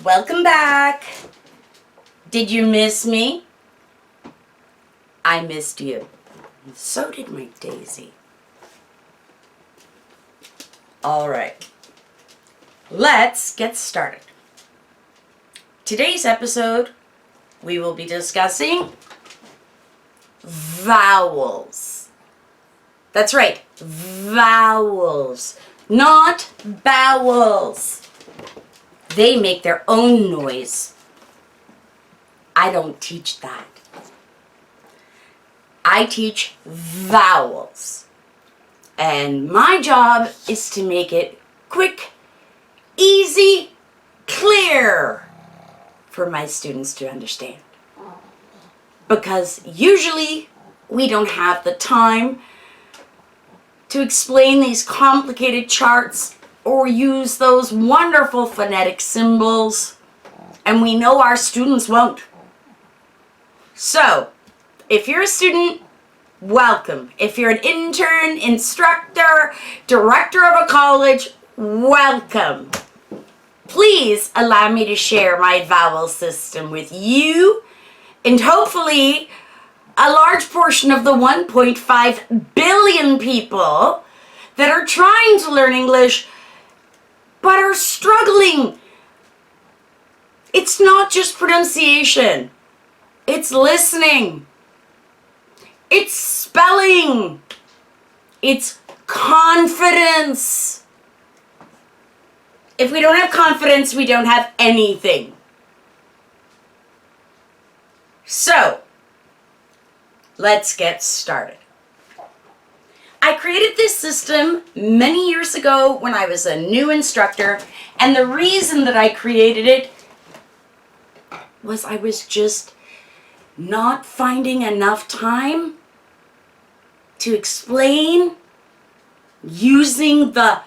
Welcome back. Did you miss me? I missed you. So did my Daisy. All right. Let's get started. Today's episode, we will be discussing vowels. That's right, vowels, not bowels. They make their own noise. I don't teach that. I teach vowels. And my job is to make it quick, easy, clear for my students to understand. Because usually we don't have the time to explain these complicated charts or use those wonderful phonetic symbols, and we know our students won't. So, if you're a student, welcome. If you're an intern, instructor, director of a college, welcome. Please allow me to share my vowel system with you and hopefully a large portion of the 1.5 billion people that are trying to learn English but are struggling. It's not just pronunciation. It's listening. It's spelling. It's confidence. If we don't have confidence, we don't have anything. So, let's get started. I created this system many years ago when I was a new instructor, and the reason that I created it was I was just not finding enough time to explain using the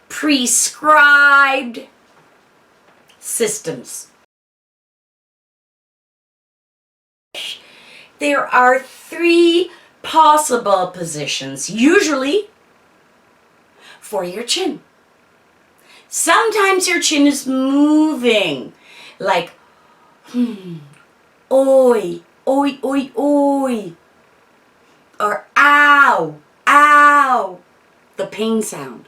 prescribed systems. There are 3 possible positions, usually for your chin. Sometimes your chin is moving, like oi, oi, oi, oi, or ow, ow, the pain sound.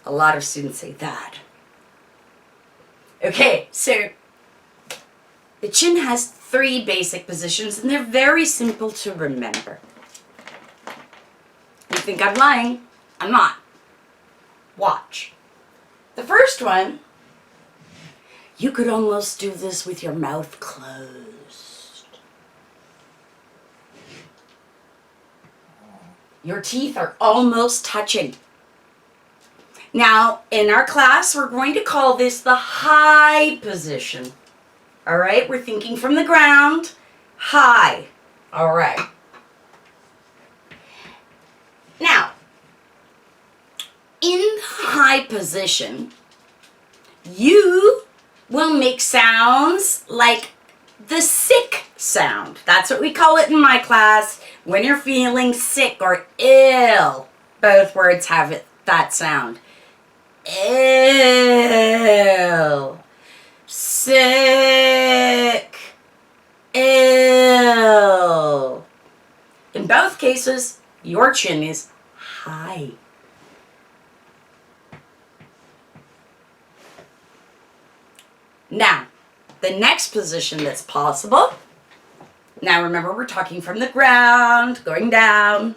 A lot of students say that. Okay, so the chin has 3 basic positions, and they're very simple to remember. You think I'm lying? I'm not. Watch. The first one, you could almost do this with your mouth closed. Your teeth are almost touching. Now, in our class, we're going to call this the high position. All right, we're thinking from the ground, high. All right. Now, in the high position, you will make sounds like the sick sound. That's what we call it in my class when you're feeling sick or ill. Both words have that sound. Ill. Sick, ill. In both cases, your chin is high. Now, the next position that's possible, now remember we're talking from the ground, going down.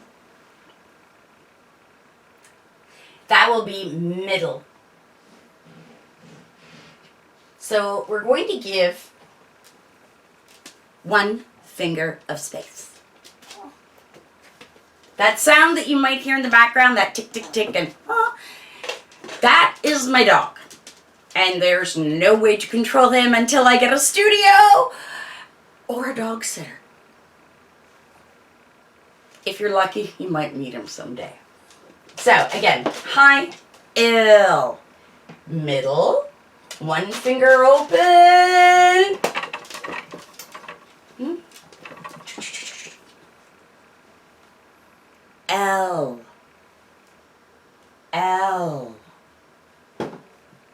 That will be middle. So we're going to give 1 finger of space. That sound that you might hear in the background, that tick, tick, tick, and that is my dog. And there's no way to control him until I get a studio or a dog sitter. If you're lucky, you might meet him someday. So again, high, ill, middle, 1 finger open. L, L,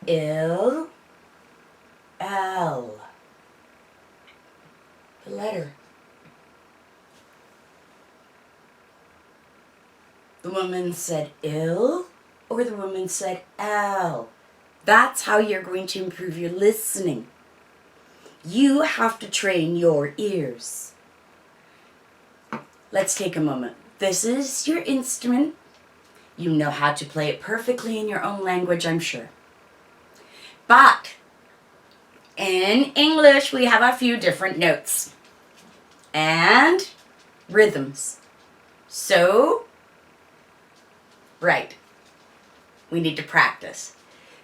ill, L. The letter. The woman said ill, or the woman said L. That's how you're going to improve your listening. You have to train your ears. Let's take a moment. This is your instrument. You know how to play it perfectly in your own language, I'm sure. But in English, we have a few different notes and rhythms. So, right, we need to practice.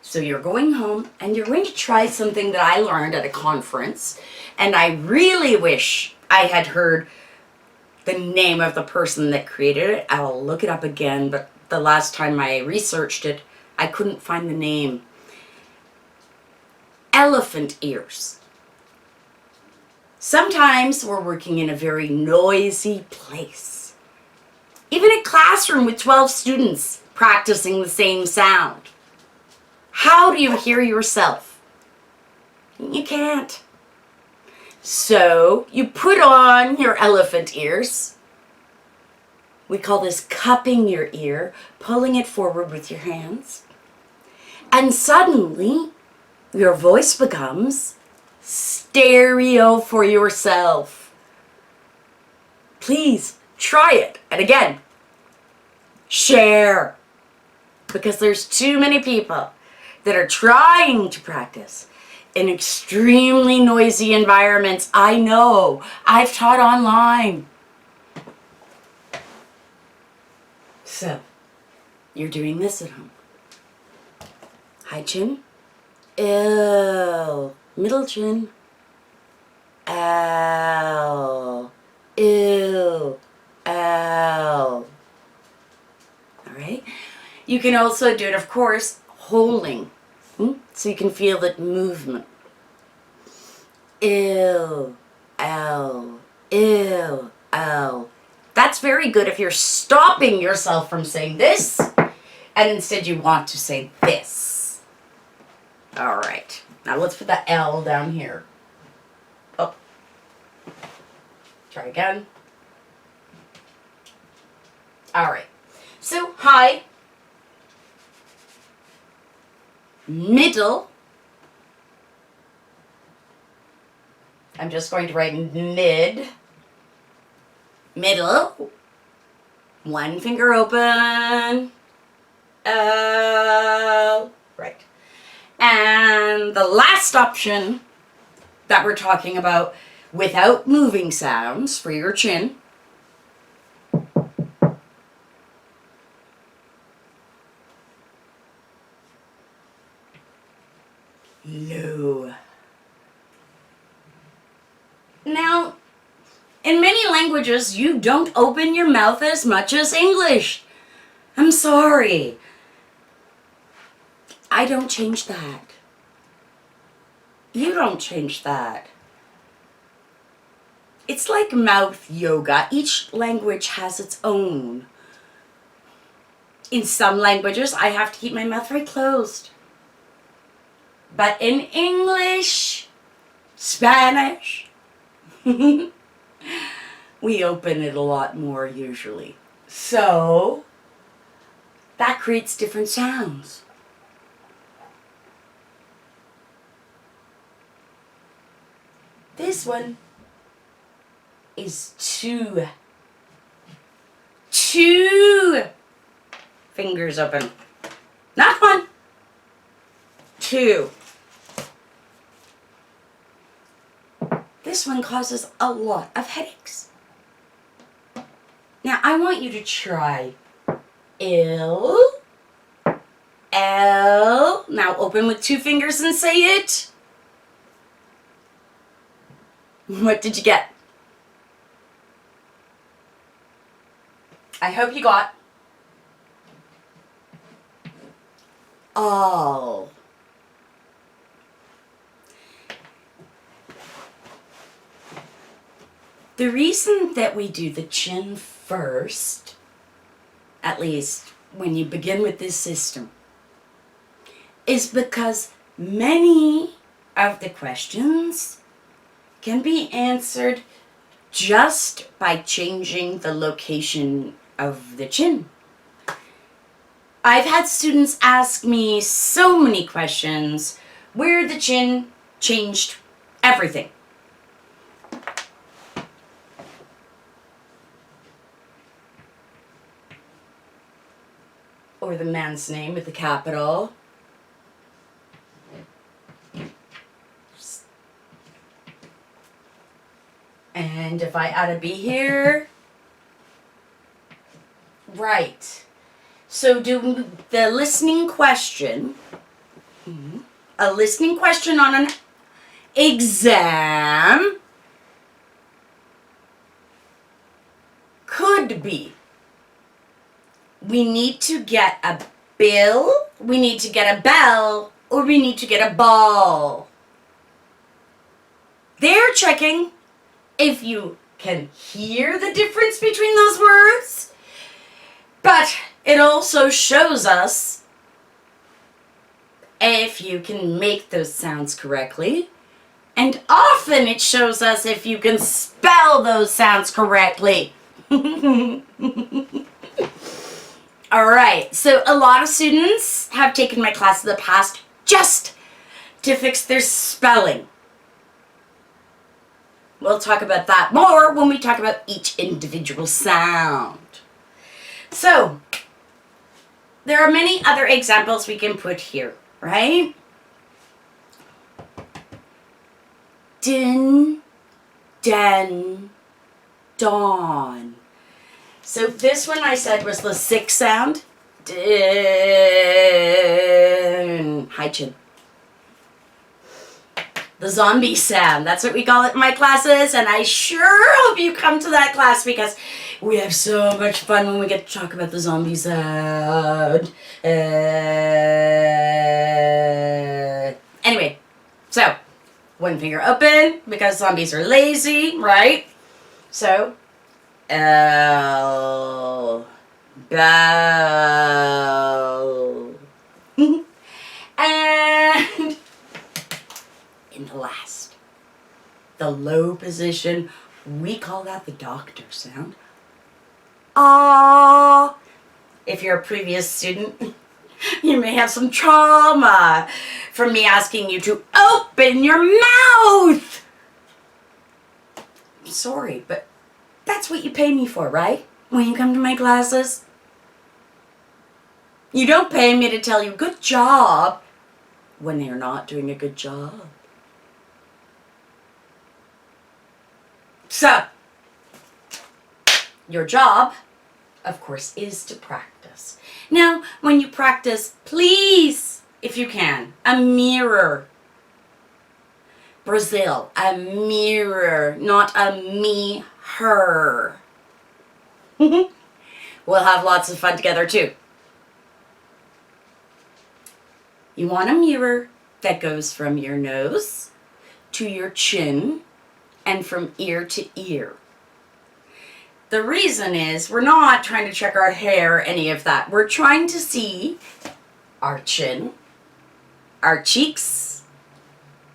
So you're going home and you're going to try something that I learned at a conference, and I really wish I had heard the name of the person that created it. I'll look it up again, but the last time I researched it, I couldn't find the name. Elephant ears. Sometimes we're working in a very noisy place. Even a classroom with 12 students practicing the same sound. How do you hear yourself? You can't. So you put on your elephant ears. We call this cupping your ear, pulling it forward with your hands. And suddenly, your voice becomes stereo for yourself. Please try it. And again, share. Because there's too many people that are trying to practice in extremely noisy environments. I know. I've taught online. So, you're doing this at home. High chin. L. Middle chin. L. L. L. Alright? You can also do it, of course, holding. So you can feel that movement. L. L. L. L. That's very good if you're stopping yourself from saying this, and instead you want to say this. All right. Now let's put that L down here. Oh. Try again. All right. So high, middle. I'm just going to write mid. Middle, one finger open, right. And the last option that we're talking about without moving sounds for your chin, low. Now, in many languages, you don't open your mouth as much as English. I'm sorry. I don't change that. You don't change that. It's like mouth yoga. Each language has its own. In some languages, I have to keep my mouth very closed. But in English, Spanish, we open it a lot more usually. So, that creates different sounds. This one is two fingers open. Not one, two. This one causes a lot of headaches. Now, I want you to try L, L. Now, open with two fingers and say it. What did you get? I hope you got all. The reason that we do the chin first, at least when you begin with this system, is because many of the questions can be answered just by changing the location of the chin. I've had students ask me so many questions where the chin changed everything. Or the man's name with the capital. And if I add a B here, right. So do the listening question, a listening question on an exam could be, we need to get a bill, we need to get a bell, or we need to get a ball. They're checking if you can hear the difference between those words, but it also shows us if you can make those sounds correctly, and often it shows us if you can spell those sounds correctly. Alright, so a lot of students have taken my class in the past just to fix their spelling. We'll talk about that more when we talk about each individual sound. So, there are many other examples we can put here, right? Din, den, dawn. So this one I said was the sixth sound. Din. High chin. The zombie sound. That's what we call it in my classes, and I sure hope you come to that class because we have so much fun when we get to talk about the zombie sound. Anyway, so one finger open because zombies are lazy, right? So, L, bell, and in the last, the low position, we call that the doctor sound. Ah, if you're a previous student, you may have some trauma from me asking you to open your mouth. I'm sorry, but that's what you pay me for, right? When you come to my classes. You don't pay me to tell you good job when you're not doing a good job. So, your job, of course, is to practice. Now, when you practice, please, if you can, a mirror. Brazil, a mirror, not a me, her. We'll have lots of fun together too. You want a mirror that goes from your nose to your chin and from ear to ear. The reason is we're not trying to check our hair, any of that. We're trying to see our chin, our cheeks,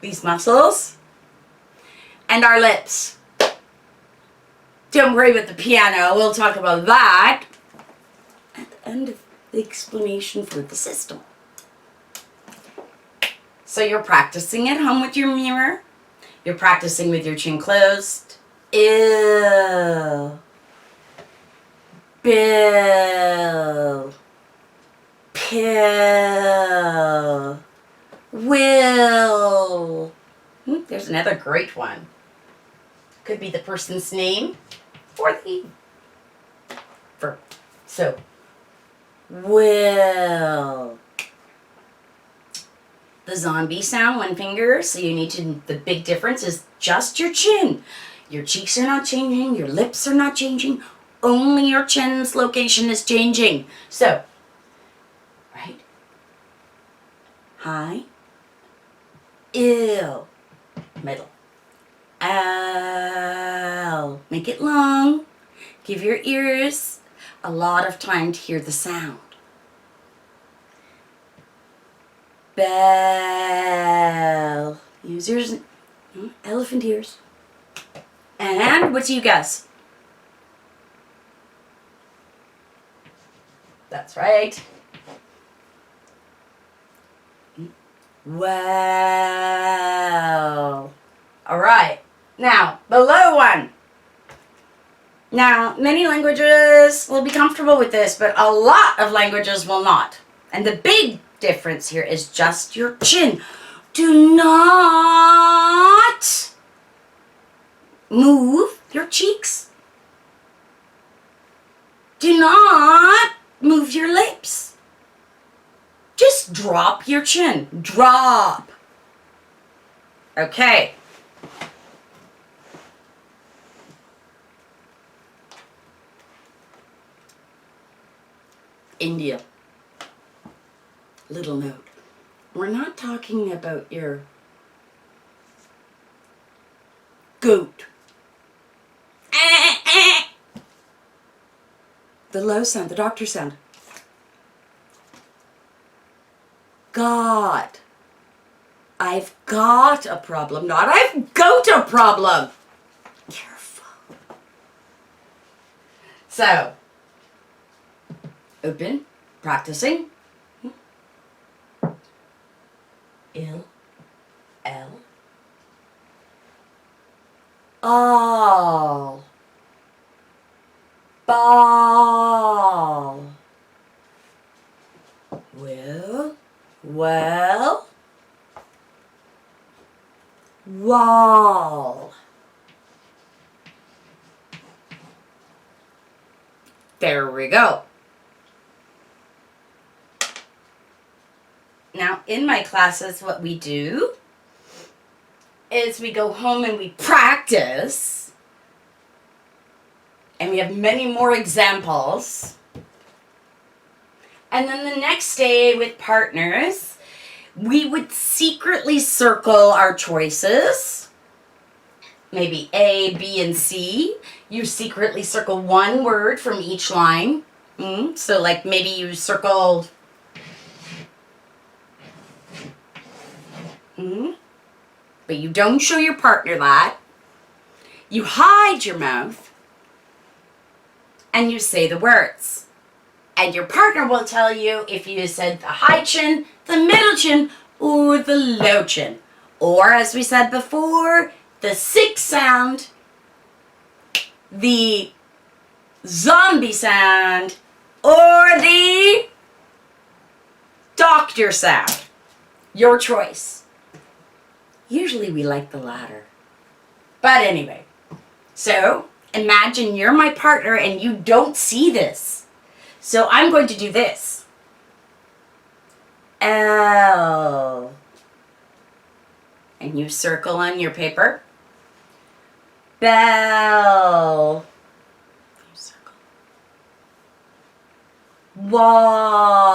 these muscles, and our lips. Don't worry about the piano. We'll talk about that at the end of the explanation for the system. So you're practicing at home with your mirror. You're practicing with your chin closed. Ill. Bill. Pill. Will. There's another great one. Could be the person's name or the verb. So, will. The zombie sound, one finger, so you need to, the big difference is just your chin. Your cheeks are not changing, your lips are not changing, only your chin's location is changing. So, right? High, ill, middle, ow. Make it long. Give your ears a lot of time to hear the sound. Bell. Use yours. Elephant ears. And what do you guess? That's right. Well. All right. Now, the low one. Now, many languages will be comfortable with this, but a lot of languages will not. And the big difference here is just your chin. Do not move your cheeks. Do not move your lips. Just drop your chin. Drop. Okay. India. Little note. We're not talking about your goat. The low sound, the doctor sound. God. I've got a problem, not I've got a problem. Careful. So, open, practicing. L, all, ball, well, wall. There we go. Now, in my classes, what we do is we go home and we practice. And we have many more examples. And then the next day with partners, we would secretly circle our choices. Maybe A, B, and C. You secretly circle one word from each line. So like maybe you circled but you don't show your partner that. You hide your mouth and you say the words. And your partner will tell you if you said the high chin, the middle chin, or the low chin. Or as we said before, the sick sound, the zombie sound, or the doctor sound. Your choice. Usually we like the latter. But anyway, so imagine you're my partner and you don't see this. So I'm going to do this. L. And you circle on your paper. Bell. You circle. Wall.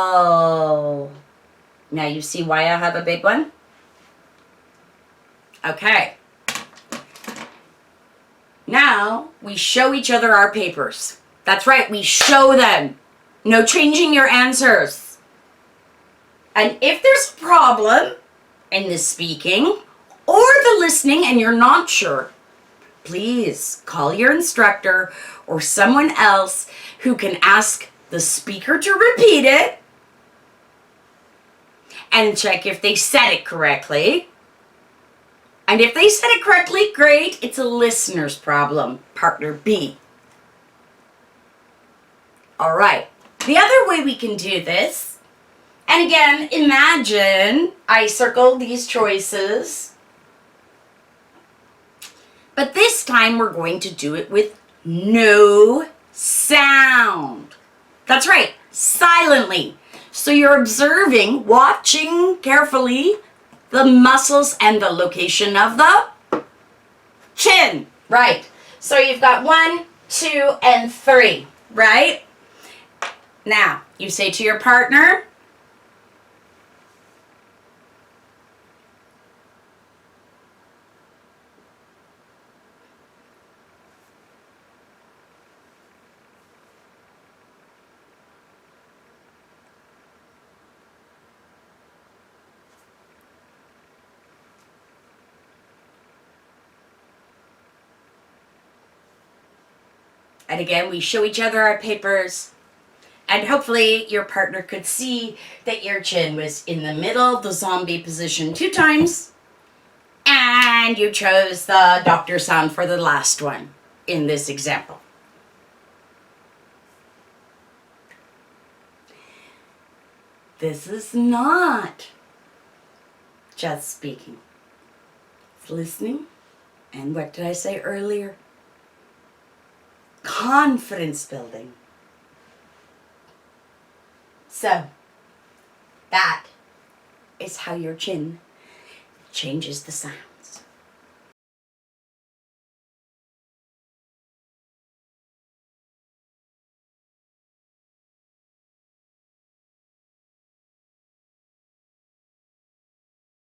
Now you see why I have a big one? Okay. Now we show each other our papers. That's right, we show them. No changing your answers. And if there's a problem in the speaking or the listening and you're not sure, please call your instructor or someone else who can ask the speaker to repeat it and check if they said it correctly. And if they said it correctly, great, it's a listener's problem, partner B. All right, the other way we can do this, and again, imagine I circled these choices, but this time we're going to do it with no sound. That's right, silently. So you're observing, watching carefully, the muscles and the location of the chin. Right. So you've got 1, 2, and 3. Right? Now, you say to your partner, And again, we show each other our papers. And hopefully your partner could see that your chin was in the middle, the zombie position 2 times. And you chose the doctor sound for the last one in this example. This is not just speaking. It's listening. And what did I say earlier? Confidence building. So, that is how your chin changes the sound.